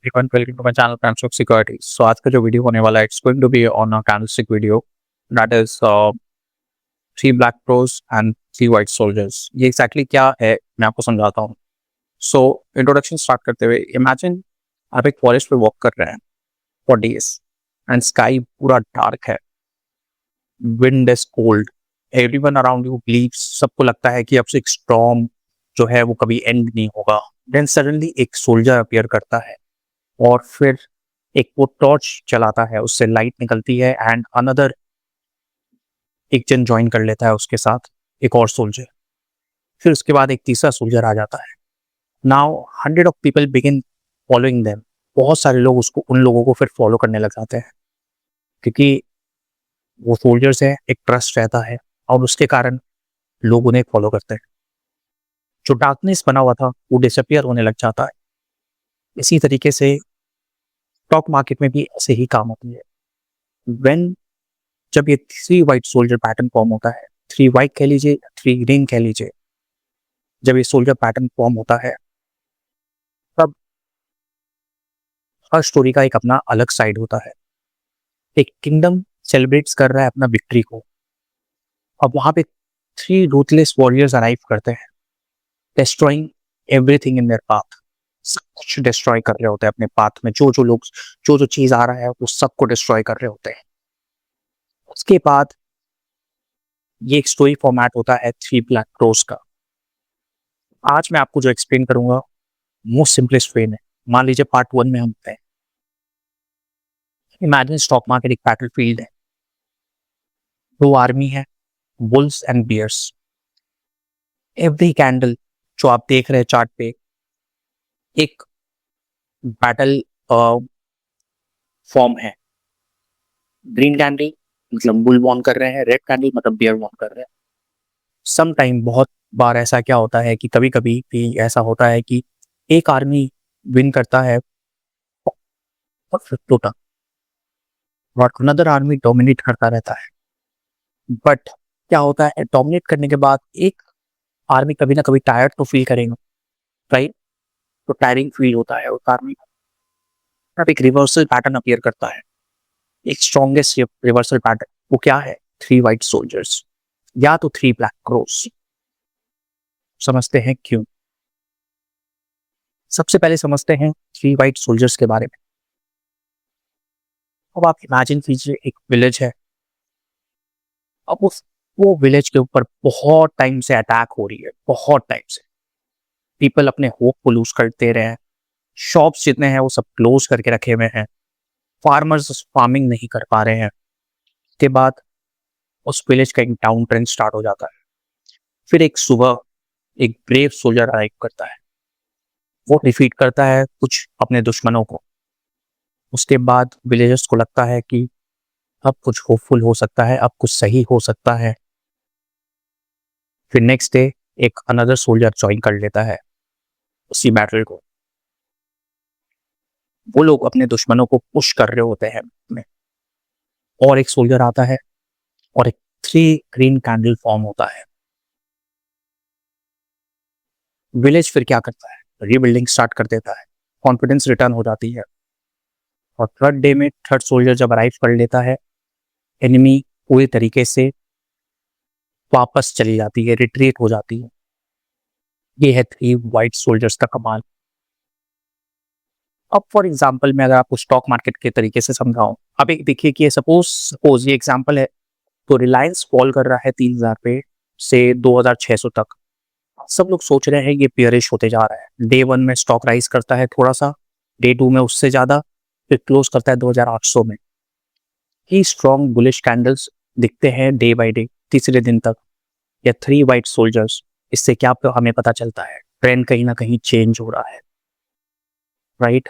everyone, welcome to my channel Candlestick Security. So आज का जो वीडियो होने वाला है it's going to be on a candlestick video that is three black pros and three white soldiers. ये exactly क्या है मैं आपको समझाता हूँ. So introduction start करते हुए imagine आप एक forest पे walk कर रहे हैं for days and sky पूरा dark है, wind is cold, everyone around you believes, सबको लगता है कि अब से एक storm जो है वो कभी end नहीं होगा. Then suddenly एक soldier appear करता है और फिर एक वो टॉर्च चलाता है, उससे लाइट निकलती है एंड अनदर एक जन ज्वाइन कर लेता है उसके साथ, एक और सोल्जर. फिर उसके बाद एक तीसरा सोल्जर आ जाता है. Now 100 of people begin following them. बहुत सारे लोग उन लोगों को फिर फॉलो करने लग जाते हैं क्योंकि वो सोल्जर्स हैं, एक ट्रस्ट रहता है और उसके कारण लोग उन्हें फॉलो करते हैं. जो डार्कनेस बना हुआ था वो डिसअपियर होने लग जाता है. इसी तरीके से स्टॉक मार्केट में भी ऐसे ही काम होती है. जब ये three white soldier pattern form होता है, थ्री वाइट कह लीजिए, थ्री ग्रीन कह लीजिए, जब ये सोल्जर पैटर्न फॉर्म होता है तब हर स्टोरी का एक अपना अलग साइड होता है. एक किंगडम सेलिब्रेट्स कर रहा है अपना विक्ट्री को. अब वहां पे थ्री रूथलेस वॉरियर्स अराइव करते हैं, destroying everything in their path. सब कुछ डिस्ट्रॉय कर रहे होते हैं अपने पाथ में. जो चीज आ रहा है वो सबको डिस्ट्रॉय कर रहे होते हैं. उसके बाद ये एक स्टोरी फॉर्मेट होता है थ्री ब्लैक प्रोस का. आज मैं आपको जो एक्सप्लेन करूंगा मोस्ट सिंपलेस्ट वे में. मान लीजिए पार्ट 1 में हम हैं. इमेजिन स्टॉक मार्केट एक बैटल फील्ड है. दो आर्मी है, wolves and bears. Every candle जो आप देख रहे हैं चार्ट पे एक बैटल फॉर्म है. ग्रीन कैंडल मतलब बुल वॉन कर रहे हैं, रेड कैंडल मतलब बियर वॉन कर रहे हैं. सम टाइम बहुत बार ऐसा क्या होता है कि कभी कभी भी ऐसा होता है कि एक आर्मी विन करता है और फिर टूटा और अनदर आर्मी डोमिनेट करता रहता है. बट क्या होता है, डोमिनेट करने के बाद एक आर्मी कभी ना कभी टायर्ड तो फील करेगा, राइट? तो टायरिंग फील होता है उस आर्मी को. अब एक रिवर्सल पैटर्न अपीयर करता है, एक स्ट्रॉन्गेस्ट रिवर्सल पैटर्न. वो क्या है? थ्री वाइट सोल्जर्स या तो थ्री ब्लैक क्रोस. समझते हैं क्यों. सबसे पहले समझते हैं थ्री वाइट सोल्जर्स के बारे में. अब आप इमेजिन कीजिए एक विलेज है. अब वो विलेज के ऊपर बहुत टाइम से अटैक हो रही है, बहुत टाइम से. पीपल अपने होप को लूज करते रहे हैं. शॉप्स जितने हैं वो सब क्लोज करके रखे हुए हैं. फार्मर्स फार्मिंग नहीं कर पा रहे हैं. उसके बाद उस विलेज का एक डाउन ट्रेंड स्टार्ट हो जाता है. फिर एक सुबह एक ब्रेव सोल्जर अराइव करता है. वो डिफीट करता है कुछ अपने दुश्मनों को. उसके बाद विलेजर्स को लगता है कि अब कुछ होपफुल हो सकता है, अब कुछ सही हो सकता है. फिर नेक्स्ट डे एक अनदर सोल्जर ज्वाइन कर लेता है उसी बैटल को. वो लोग अपने दुश्मनों को पुश कर रहे होते हैं में. और एक सोल्जर आता है और एक थ्री ग्रीन कैंडल फॉर्म होता है. विलेज फिर क्या करता है, रीबिल्डिंग स्टार्ट कर देता है. कॉन्फिडेंस रिटर्न हो जाती है. और थर्ड डे में थर्ड सोल्जर जब अराइव कर लेता है, एनिमी पूरी तरीके से वापस चली जाती है, रिट्रीट हो जाती है. ये है थ्री वाइट सोल्जर्स का कमाल. अब फॉर एग्जांपल मैं अगर आपको स्टॉक मार्केट के तरीके से समझाऊं, अब एक देखिए कि सपोज ये एग्जांपल है. तो रिलायंस फॉल कर रहा है 3000 पे से 2600 तक. सब लोग सोच रहे हैं ये बियरिश होते जा रहा है. डे 1 में स्टॉक राइज करता है थोड़ा सा, डे 2 में उससे ज्यादा, फिर क्लोज करता है 2800 में. ही स्ट्रॉन्ग बुलिश कैंडल्स दिखते हैं डे बाय डे तीसरे दिन तक. या थ्री वाइट सोल्जर्स. इससे क्या हमें पता चलता है, ट्रेंड कहीं ना कहीं चेंज हो रहा है, राइट?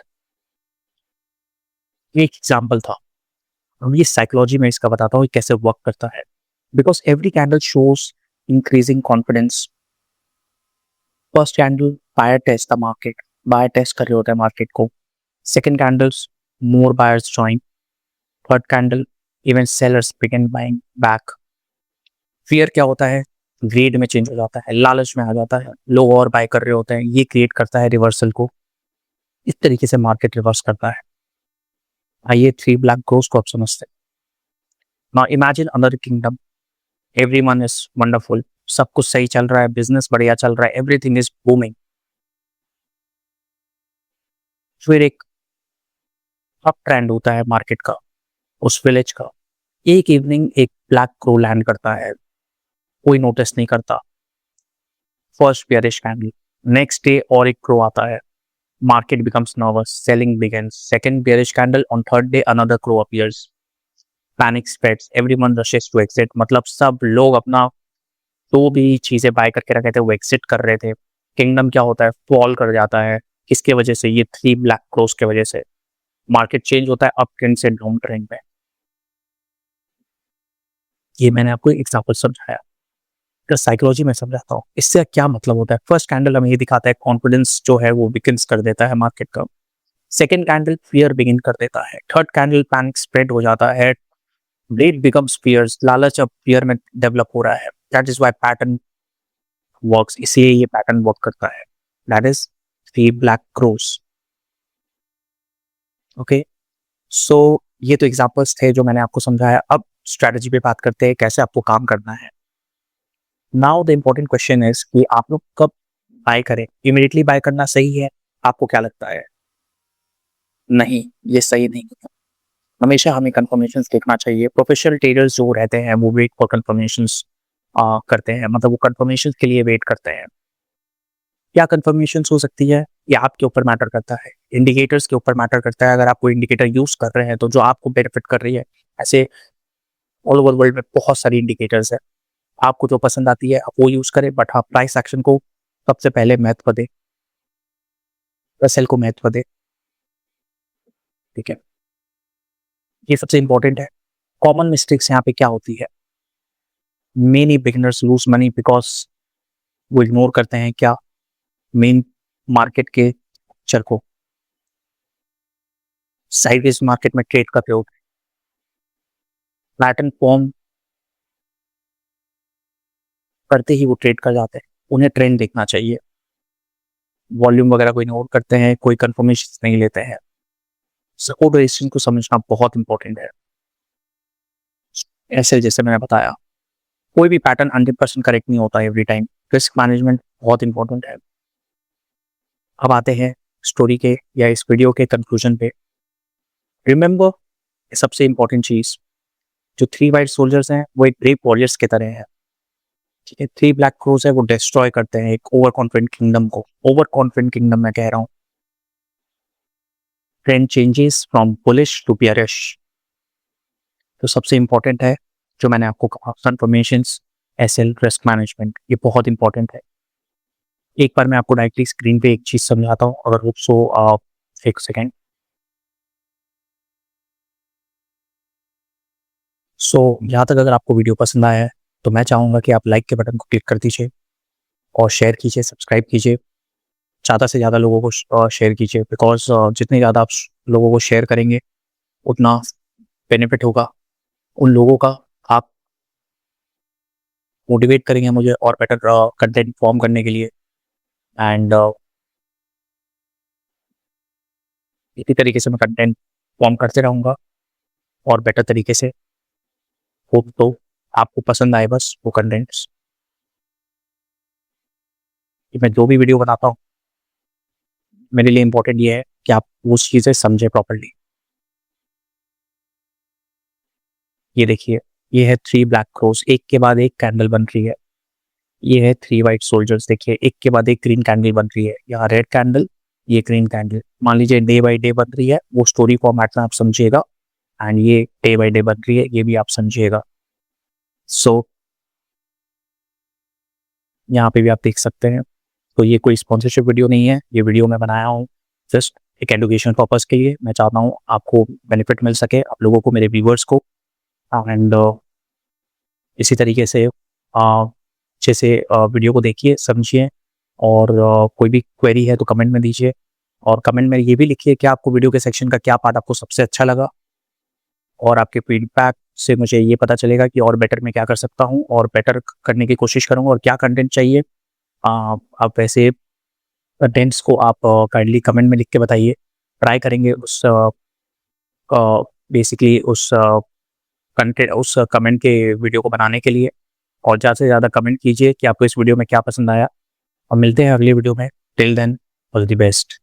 ये एक एग्जाम्पल था. ये साइकोलॉजी में इसका बताता हूँ कैसे वर्क करता है. Because every candle shows increasing confidence. First candle buyer test the market, buyer test कर रहे होते हैं मार्केट को. Second candles more buyers join. Third candle even sellers begin buying back. Fear क्या होता है, ग्रेड में चेंज हो जाता है, लालच में आ जाता है, लोग और बाय कर रहे होते हैं. ये क्रिएट करता है रिवर्सल को. इस तरीके से मार्केट रिवर्स करता है। आइए थ्री ब्लैक क्रोस को आप समझते हैं। Now imagine another kingdom, everyone is wonderful, सब कुछ सही चल रहा है, बिजनेस बढ़िया चल रहा है, एवरीथिंग इज बूमिंग। फिर एक अप ट्रेंड होता है मार्केट का, उस विलेज का। एक इवनिंग एक ब्लैक क्रो लैंड करता है, कोई नोटिस नहीं करता। First bearish candle, next day और एक क्रो आता है, market becomes nervous, selling begins. Second bearish candle, on third day another crow appears. Panic spreads, everyone rushes to exit. मतलब सब लोग अपना जो भी चीजें बाय करके रखे थे वो एग्जिट कर रहे थे। किंगडम क्या होता है, फॉल कर जाता है। किसके वजह से? ये थ्री ब्लैक क्रोस के वजह से। मार्केट चेंज होता है अप ट्रेंड से डाउन ट्रेंड में। ये मैंने आपको एग्जाम्पल समझाया, साइकोलॉजी में समझाता हूँ। इससे क्या मतलब होता है? फर्स्ट कैंडल हमें ये दिखाता है कॉन्फिडेंस जो है वो वीकन्स कर देता है मार्केट का। सेकेंड कैंडल फियर बिगिन कर देता है। थर्ड कैंडल पैनिक स्प्रेड हो जाता है। ग्रीड बिकम्स फियर्स, लालच अब फियर में डेवलप हो रहा है। That is why pattern works, इसलिए ये पैटर्न वर्क करता है। That is three black crows. Okay, so ये तो एग्जांपल्स थे जो मैंने आपको समझाया। अब स्ट्रेटजी पे बात करते हैं, कैसे आपको काम करना है। Now the important question is कि आप लोग कब बाय करें? इमीडिएटली बाय करना सही है? आपको क्या लगता है? नहीं, ये सही नहीं है। हमेशा हमें कंफर्मेशंस देखना चाहिए। प्रोफेशनल ट्रेडर्स जो रहते हैं वो वेट फॉर कंफर्मेशंस करते हैं, मतलब वो कंफर्मेशंस के लिए वेट करते हैं। क्या कंफर्मेशंस हो सकती है? ये आपके ऊपर मैटर करता है, इंडिकेटर्स के ऊपर मैटर करता है। अगर आप कोई इंडिकेटर यूज कर रहे हैं तो जो आपको बेनिफिट कर रही है, ऐसे ऑल ओवर वर्ल्ड में बहुत सारी इंडिकेटर्स है। आपको जो पसंद आती है आप वो यूज करें, बट हाँ प्राइस एक्शन को सबसे पहले महत्व दे, सेल को महत्व दे। ठीक है, ये सबसे इंपॉर्टेंट है। कॉमन मिस्टेक्स यहाँ पे क्या होती है? Many beginners lose money because वो इग्नोर करते हैं क्या? मेन मार्केट के पिक्चर को, साइडवेज मार्केट में ट्रेड करते हो, पैटर्न फॉर्म करते ही वो ट्रेड कर जाते हैं। उन्हें ट्रेंड देखना चाहिए, वॉल्यूम वगैरह को इग्नोर करते हैं, कोई कंफर्मेशन नहीं लेते हैं। सपोर्ट रेजिस्टेंस को समझना बहुत इंपॉर्टेंट है। ऐसे जैसे मैंने बताया, कोई भी पैटर्न 100% करेक्ट नहीं होता एवरी टाइम। रिस्क मैनेजमेंट बहुत इंपॉर्टेंट है। अब आते हैं स्टोरी के या इस वीडियो के कंक्लूजन पे। रिमेंबर, सबसे इंपॉर्टेंट चीज, जो थ्री वाइट सोल्जर्स हैं वो एक ब्रेव वॉरियर्स की तरह है। ठीक है, थ्री ब्लैक क्रोस है वो डिस्ट्रॉय करते हैं एक ओवर कॉन्फिडेंट किंगडम को। ओवर कॉन्फिडेंट किंगडम मैं कह रहा हूँ। Trend changes from bullish to bearish. तो सबसे इंपॉर्टेंट है जो मैंने आपको कहा, कंफर्मेशंस, एसएल, रिस्क मैनेजमेंट, ये बहुत इंपॉर्टेंट है। एक बार मैं आपको डायरेक्टली स्क्रीन पे एक चीज समझाता हूँ, अगर होप सो। एक सेकेंड। सो यहाँ तक अगर आपको वीडियो पसंद आया है तो मैं चाहूँगा कि आप लाइक के बटन को क्लिक कर दीजिए और शेयर कीजिए, सब्सक्राइब कीजिए, ज़्यादा से ज़्यादा लोगों को शेयर कीजिए। बिकॉज जितने ज़्यादा आप लोगों को शेयर करेंगे उतना बेनिफिट होगा उन लोगों का। आप मोटिवेट करेंगे मुझे और बेटर कंटेंट फॉर्म करने के लिए। एंड इसी तरीके से मैं कंटेंट फॉर्म करते रहूँगा और बेटर तरीके से। होप तो आपको पसंद आए बस वो कंटेंट्स, कि मैं जो भी वीडियो बनाता हूँ मेरे लिए इंपॉर्टेंट ये है कि आप उस चीज़ें समझें प्रॉपर्ली। ये देखिए, ये है थ्री ब्लैक क्रोस, एक के बाद एक कैंडल बन रही है। ये है थ्री वाइट सोल्जर्स, देखिए एक के बाद एक ग्रीन कैंडल बन रही है। यहाँ रेड कैंडल, ये ग्रीन कैंडल। मान लीजिए डे बाई डे बन रही है, वो स्टोरी फॉर्मेट में आप समझिएगा। एंड ये डे बाई डे बन रही है, ये भी आप समझिएगा। सो यहाँ पे भी आप देख सकते हैं। तो ये कोई स्पॉन्सरशिप वीडियो नहीं है, ये वीडियो मैं बनाया हूँ जस्ट एक एजुकेशन पर्पज के लिए। मैं चाहता हूँ आपको बेनिफिट मिल सके, आप लोगों को, मेरे व्यूवर्स को। एंड इसी तरीके से अच्छे से वीडियो को देखिए, समझिए, और कोई भी क्वेरी है तो कमेंट में दीजिए। और कमेंट में ये भी लिखिए कि आपको वीडियो के सेक्शन का क्या पार्ट आपको सबसे अच्छा लगा, और आपके फीडबैक से मुझे ये पता चलेगा कि और बेटर मैं क्या कर सकता हूँ और बेटर करने की कोशिश करूँगा और क्या कंटेंट चाहिए। आप वैसे कंटेंट्स को आप काइंडली कमेंट में लिख के बताइए। ट्राई करेंगे उस बेसिकली उस कंटेंट उस कमेंट के वीडियो को बनाने के लिए, और ज़्यादा से ज़्यादा कमेंट कीजिए कि आपको इस वीडियो में क्या पसंद आया, और मिलते हैं अगली वीडियो में। Till then, all the best.